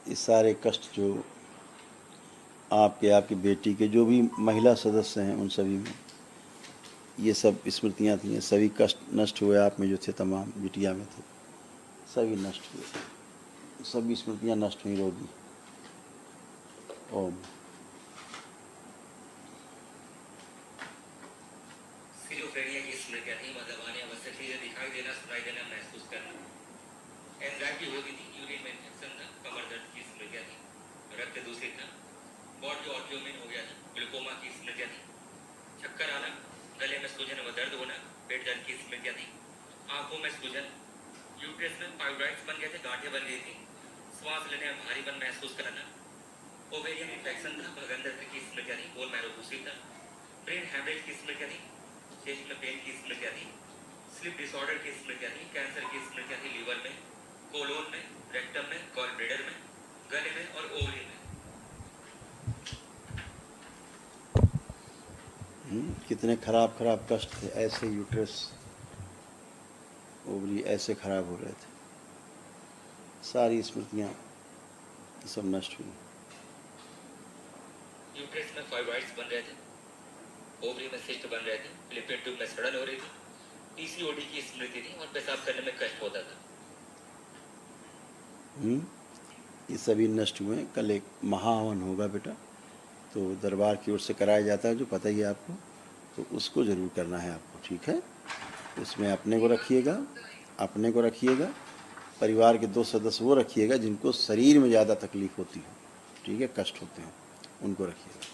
ये सारे कष्ट जो आपके, आपकी बेटी के, जो भी महिला सदस्य हैं, उन सभी में ये सब स्मृतियाँ थी, सभी कष्ट नष्ट हुए। आप में जो थे तमाम, बिटिया में थे, सभी नष्ट हुए, सभी स्मृतियाँ नष्ट हुई, रोगी। ओम। स्किज़ोफ्रेनिया की स्मृतियाँ थी, मतलब आने अवश्य चीजें दिखाई देना, सुनाई देना, महसूस करना। एंजाइटी होती थी, यूरिन में इन्फेक्शन था, कमर दर्द की स्मृतियाँ थी, रक्त दूषित था, बॉडी ऑटोइम्यून हो गया था, ग्लूकोमा की स्मृतियाँ थी, चक्कर आना, गले में सूजन व दर्द होना, पेट दर्द की स्मृतियाँ थी, आंखों में सूजन, यूट्रस में फाइब्रॉइड्स बन गए थे, गांठें बन गई थी, श्वास लेने में भारीपन महसूस करना, ओवेरियन इन्फेक्शन था, गंधक की स्मृतियाँ थी, बोन मैरो दूषित था, ब्रेन हैमरेज की स्मृतियाँ थी, चेस्ट में पेन की स्मृतियाँ थी, स्लीप डिसऑर्डर की स्मृतियाँ थी, कैंसर की स्मृतियाँ थी, लीवर में, कोलोन में, रेक्टम में, गॉल ब्लैडर में, गले में और ओवरी में। कितने खराब खराब कष्ट थे, ऐसे यूट्रस, ओवरी ऐसे खराब हो रहे थे। सारी स्मृतियाँ सब नष्ट हुई। यूट्रस में फाइब्रॉइड्स बन रहे थे, ओवरी में सिस्ट बन रहे थे, लिपिड ट्यूब में सड़न हो रही थी, पीसीओडी की स्मृति थी और पेशाब करने में कष्ट होता था। ये सभी नष्ट हुए। कल एक महाहवन होगा बेटा, तो दरबार की ओर से कराया जाता है, जो पता ही है आपको, तो उसको ज़रूर करना है आपको, ठीक है। उसमें अपने को रखिएगा, अपने को रखिएगा, परिवार के 2 सदस्य वो रखिएगा जिनको शरीर में ज़्यादा तकलीफ होती हो, ठीक है, कष्ट होते हैं, उनको रखिएगा।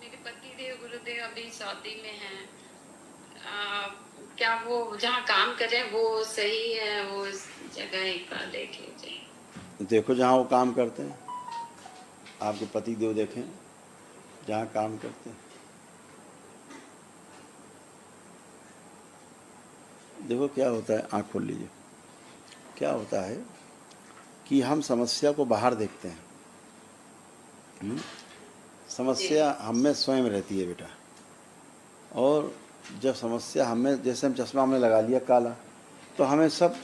मेरे पति देव गुरुदेव अभी शादी में हैं, क्या वो जहाँ काम कर रहे हैं वो सही है? वो जगह एक बार देख लीजिए। देखो जहाँ वो काम करते हैं, आपके पति देव देखें जहाँ काम करते हैं। देखो क्या होता है, आँख खोल लीजिए। क्या होता है कि हम समस्या को बाहर देखते हैं, समस्या हम में स्वयं रहती है बेटा। और जब समस्या हमें, जैसे हम चश्मा हमने लगा लिया काला, तो हमें सब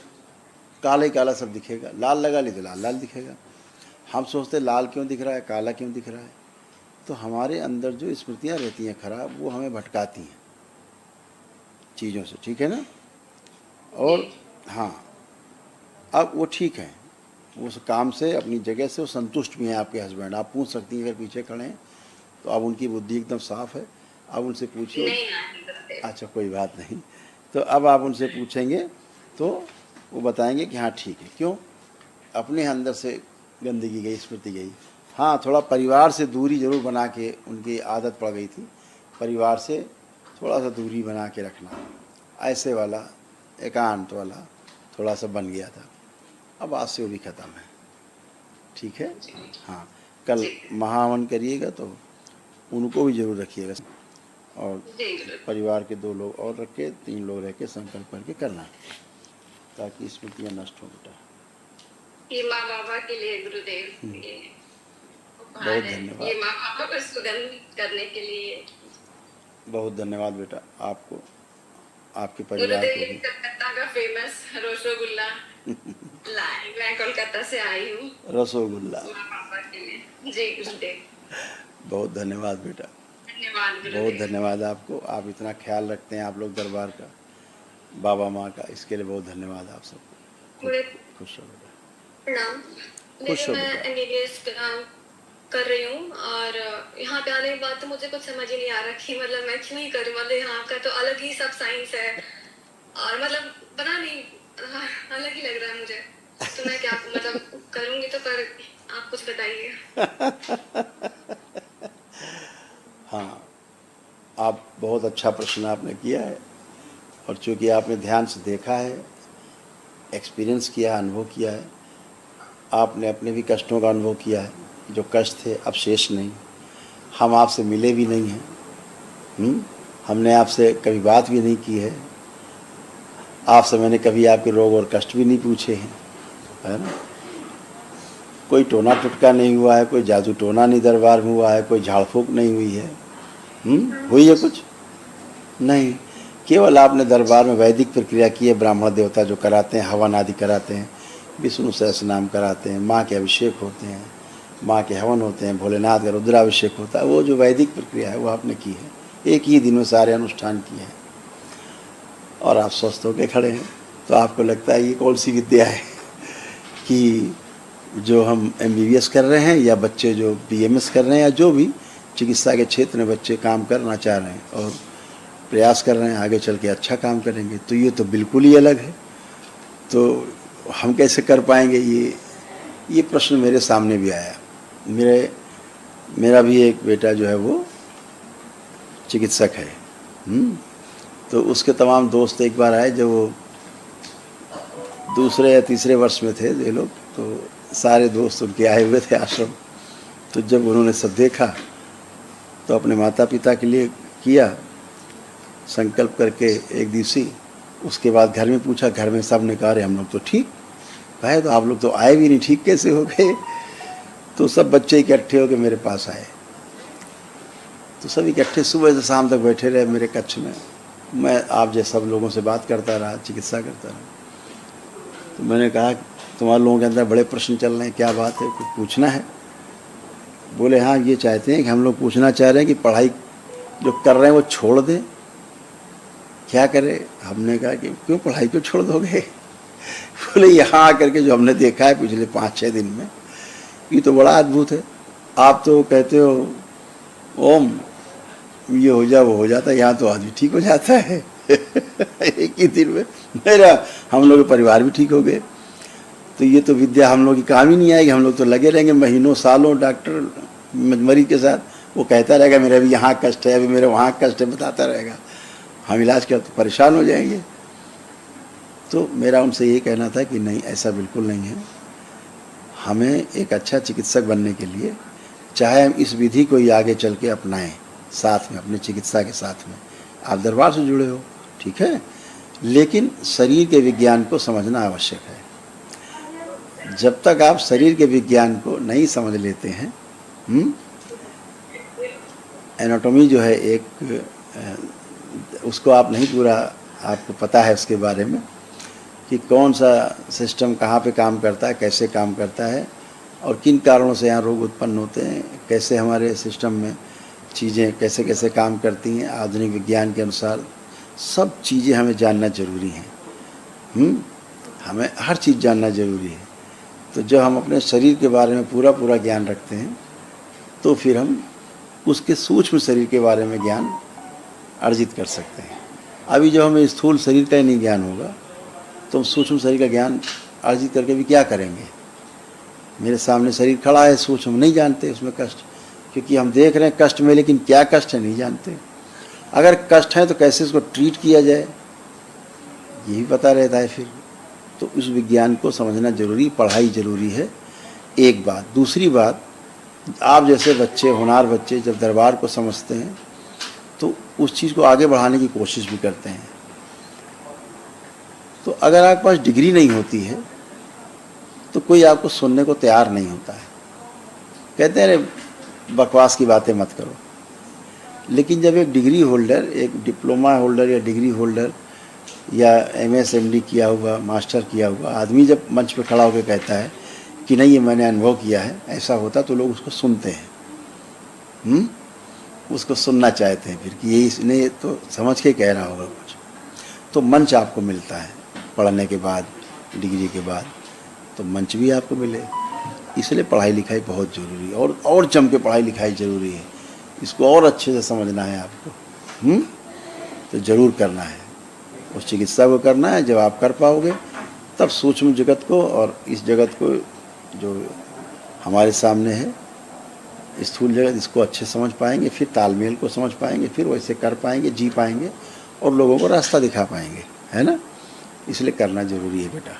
काला ही काला सब दिखेगा, लाल लगा ली तो लाल लाल दिखेगा। हम सोचते लाल क्यों दिख रहा है, काला क्यों दिख रहा है। तो हमारे अंदर जो स्मृतियाँ रहती हैं खराब, वो हमें भटकाती हैं चीज़ों से, ठीक है ना। और हाँ, अब वो ठीक है, उस काम से, अपनी जगह से वो संतुष्ट भी हैं आपके हस्बैंड। आप पूछ सकती हैं, अगर पीछे खड़े हैं तो अब उनकी बुद्धि एकदम साफ है, अब उनसे पूछिए। अच्छा कोई बात नहीं, तो अब आप उनसे पूछेंगे तो वो बताएंगे कि हाँ ठीक है। क्यों? अपने अंदर से गंदगी गई, स्मृति गई। हाँ, थोड़ा परिवार से दूरी ज़रूर बना के उनकी आदत पड़ गई थी, परिवार से थोड़ा सा दूरी बना के रखना, ऐसे वाला एकांत वाला थोड़ा सा बन गया था। अब आज से वो भी ख़त्म है, ठीक है। हाँ, कल महाहवन करिएगा तो उनको भी जरूर रखिएगा, और परिवार के 2 लोग और रख के, 3 लोग रह के संकल्प करके करना, ताकि स्मृतियाँ नष्ट हो बेटा। ये माँ बाबा के लिए गुरुदेव, बहुत धन्यवाद। ये माँ बाबा को सुगंध करने के लिए बहुत धन्यवाद बेटा आपको, आपके परिवार को भी। कलकत्ता का फेमस रसगुल्ला लाई, मैं कोलकाता से आई हूँ। रसोगुल्ला। माँ बाबा के लिए जी गुरुदेव। बहुत धन्यवाद बेटा, धन्यवाद गुरुदेव। बहुत धन्यवाद आपको। आप इतना ख्याल रखते हैं आप लोग दरबार का, बाबा माँ का, इसके लिए बहुत धन्यवाद आप सबको। खुश रहो बेटा। प्रणाम। खुश हो मैं बेटा। एमबीबीएस कर रही हूँ, और यहाँ पे आने के बाद तो मुझे कुछ समझ ही नहीं आ रहा कि मतलब मैं क्यों ही कर रही हूँ। मतलब यहाँ का तो अलग ही सब साइंस है, और मतलब पता नहीं अलग ही लग रहा है मुझे। तो मैं क्या मतलब करूँगी, तो पर आप कुछ बताइए। हाँ, आप बहुत अच्छा प्रश्न आपने किया है, और चूँकि आपने ध्यान से देखा है, एक्सपीरियंस किया है, अनुभव किया है, आपने अपने भी कष्टों का अनुभव किया है। जो कष्ट थे अब शेष नहीं। हम आपसे मिले भी नहीं हैं, हमने आपसे कभी बात भी नहीं की है, आपसे मैंने कभी आपके रोग और कष्ट भी नहीं पूछे हैं, है ना। कोई टोना टुटका नहीं हुआ है, कोई जादू टोना नहीं दरबार में हुआ है, कोई झाड़ फूक नहीं हुई है, हुई है कुछ नहीं। केवल आपने दरबार में वैदिक प्रक्रिया की है, ब्राह्मण देवता जो कराते हैं, हवन आदि कराते हैं, विष्णु सहस्रनाम कराते हैं, माँ के अभिषेक होते हैं, माँ के हवन होते हैं, भोलेनाथ का रुद्राभिषेक होता है, वो जो वैदिक प्रक्रिया है वो आपने की है, एक ही दिन में सारे अनुष्ठान किए हैं और आप स्वस्थ होकर खड़े हैं। तो आपको लगता है ये कौन सी विद्या है कि जो हम MBBS कर रहे हैं या बच्चे जो BMS कर रहे हैं या जो भी चिकित्सा के क्षेत्र में बच्चे काम करना चाह रहे हैं और प्रयास कर रहे हैं आगे चल के अच्छा काम करेंगे, तो ये तो बिल्कुल ही अलग है। तो हम कैसे कर पाएंगे, ये प्रश्न मेरे सामने भी आया। मेरा भी एक बेटा जो है वो चिकित्सक है, तो उसके तमाम दोस्त एक बार आए, जब वो दूसरे या तीसरे वर्ष में थे ये लोग, तो सारे दोस्त उनके आए हुए थे आश्रम। तो जब उन्होंने सब देखा तो अपने माता पिता के लिए किया संकल्प करके एक दिवसीय, उसके बाद घर में पूछा, घर में सब ने कहा अरे हम लोग तो ठीक। कहे तो आप लोग तो आए भी नहीं, ठीक कैसे हो गए? तो सब बच्चे इकट्ठे होकर मेरे पास आए, तो सब इकट्ठे सुबह से शाम तक बैठे रहे मेरे कक्ष में। मैं आप जैसे सब लोगों से बात करता रहा, चिकित्सा करता रहा। तो मैंने कहा तुम्हारे लोगों के अंदर बड़े प्रश्न चल रहे हैं, क्या बात है, कुछ पूछना है? बोले हाँ, ये चाहते हैं कि हम लोग पूछना चाह रहे हैं कि पढ़ाई जो कर रहे हैं वो छोड़ दें, क्या करें? हमने कहा कि क्यों पढ़ाई क्यों छोड़ दोगे? बोले यहाँ आकर के जो हमने देखा है पिछले 5-6 दिन में, ये तो बड़ा अद्भुत है। आप तो कहते हो ओम ये हो जा वो हो जाता है, यहाँ तो आदमी ठीक हो जाता है एक ही दिन में। हम लोग के परिवार भी ठीक हो गए। तो ये तो विद्या हम लोग की काम ही नहीं आएगी, हम लोग तो लगे रहेंगे महीनों सालों डॉक्टर मरीज के साथ, वो कहता रहेगा मेरा भी यहाँ कष्ट है, अभी मेरे वहाँ कष्ट है, बताता रहेगा, हम इलाज कर तो परेशान हो जाएंगे। तो मेरा उनसे ये कहना था कि नहीं, ऐसा बिल्कुल नहीं है। हमें एक अच्छा चिकित्सक बनने के लिए चाहे हम इस विधि को ही आगे चल के अपनाएं साथ में, अपने चिकित्सा के साथ में, आप दरबार से जुड़े हो ठीक है, लेकिन शरीर के विज्ञान को समझना आवश्यक है। जब तक आप शरीर के विज्ञान को नहीं समझ लेते हैं, एनाटॉमी जो है एक, उसको आप नहीं पूरा आपको पता है उसके बारे में कि कौन सा सिस्टम कहाँ पे काम करता है, कैसे काम करता है और किन कारणों से यहाँ रोग उत्पन्न होते हैं, कैसे हमारे सिस्टम में चीज़ें कैसे कैसे काम करती हैं, आधुनिक विज्ञान के अनुसार सब चीज़ें हमें जानना ज़रूरी हैं। हमें हर चीज़ जानना ज़रूरी है। तो जब हम अपने शरीर के बारे में पूरा ज्ञान रखते हैं तो फिर हम उसके सूक्ष्म शरीर के बारे में ज्ञान अर्जित कर सकते हैं। अभी जब हमें स्थूल शरीर का ही नहीं ज्ञान होगा तो हम सूक्ष्म शरीर का ज्ञान अर्जित करके भी क्या करेंगे? मेरे सामने शरीर खड़ा है, सूक्ष्म नहीं जानते उसमें कष्ट, क्योंकि हम देख रहे हैं कष्ट में, लेकिन क्या कष्ट है नहीं जानते। अगर कष्ट है तो कैसे उसको ट्रीट किया जाए यही पता रहता है फिर। तो उस विज्ञान को समझना जरूरी, पढ़ाई जरूरी है, एक बात। दूसरी बात, आप जैसे बच्चे, होनहार बच्चे जब दरबार को समझते हैं तो उस चीज़ को आगे बढ़ाने की कोशिश भी करते हैं। तो अगर आपके पास डिग्री नहीं होती है तो कोई आपको सुनने को तैयार नहीं होता है, कहते हैं अरे बकवास की बातें मत करो। लेकिन जब एक डिग्री होल्डर, एक डिप्लोमा होल्डर या डिग्री होल्डर या MS MD किया हुआ, मास्टर किया हुआ आदमी जब मंच पे खड़ा होकर कहता है कि नहीं ये मैंने अनुभव किया है, ऐसा होता, तो लोग उसको सुनते हैं, उसको सुनना चाहते हैं फिर कि ये इसने तो समझ के कह रहा होगा कुछ। तो मंच आपको मिलता है पढ़ने के बाद, डिग्री के बाद, तो मंच भी आपको मिले। इसलिए पढ़ाई लिखाई बहुत ज़रूरी है, और जम के पढ़ाई लिखाई ज़रूरी है। इसको और अच्छे से समझना है आपको, तो ज़रूर करना है, उस चिकित्सा को करना है। जब आप कर पाओगे तब सूक्ष्म जगत को और इस जगत को जो हमारे सामने है, स्थूल जगत, इसको अच्छे समझ पाएंगे, फिर तालमेल को समझ पाएंगे, फिर वैसे कर पाएंगे, जी पाएंगे और लोगों को रास्ता दिखा पाएंगे, है ना। इसलिए करना ज़रूरी है बेटा,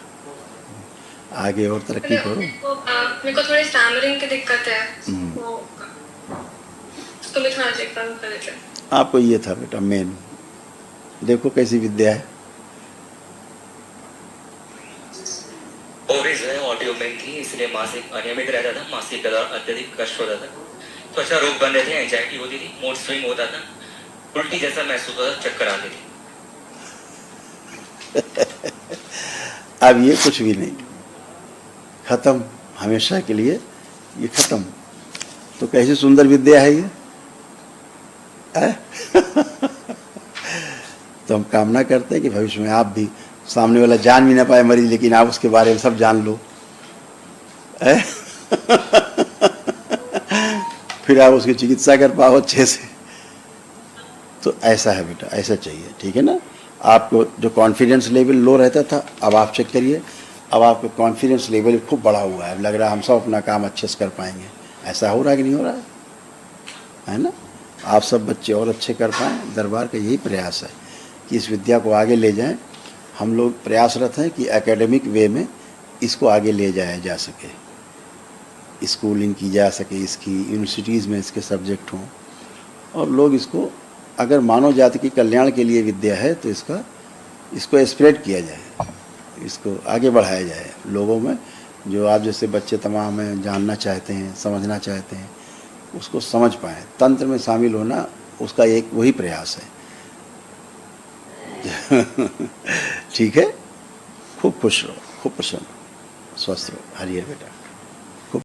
आगे और तरक्की करो। मेरे को थोड़ी स्टैमरिंग की दिक्कत है, तो मैं थोड़ा चेक कर लेते हैं। आपको ये था बेटा मेन, देखो कैसी विद्या है। ओवरीज है ऑडियो में थी, इसलिए मासिक अनियमित रहता था, मासिक का दौरान अत्यधिक कष्ट होता था, त्वचा रोग बन रहे थे, एंजाइटी होती थी, मूड स्विंग होता था, उल्टी जैसा महसूस होता था, चक्कर आते थे। अब ये कुछ भी नहीं, खत्म, हमेशा के लिए ये खत्म। तो कैसी सुंदर विद्या है ये है? तो हम कामना करते हैं कि भविष्य में आप भी, सामने वाला जान भी ना पाए मरीज, लेकिन आप उसके बारे में सब जान लो, है? फिर आप उसकी चिकित्सा कर पाओ अच्छे से। तो ऐसा है बेटा, ऐसा चाहिए, ठीक है ना। आपको जो कॉन्फिडेंस लेवल लो रहता था, अब आप चेक करिए, अब आपका कॉन्फिडेंस लेवल खूब बढ़ा हुआ है, लग रहा है हम सब अपना काम अच्छे से कर पाएंगे। ऐसा हो रहा है कि नहीं हो रहा है ना। आप सब बच्चे और अच्छे कर पाएँ, दरबार का यही प्रयास है कि इस विद्या को आगे ले जाएं। हम लोग प्रयासरत हैं कि एकेडमिक वे में इसको आगे ले जाया जा सके, स्कूलिंग की जा सके, इसकी यूनिवर्सिटीज़ में इसके सब्जेक्ट हों, और लोग इसको, अगर मानव जाति के कल्याण के लिए विद्या है तो इसको स्प्रेड किया जाए, इसको आगे बढ़ाया जाए लोगों में। जो आप जैसे बच्चे तमाम हैं, जानना चाहते हैं, समझना चाहते हैं, उसको समझ पाएँ। तंत्र में शामिल होना उसका एक वही प्रयास है। ठीक है, खूब खुश रहो, खूब प्रसन्न, स्वस्थ रहो। हरियर बेटा।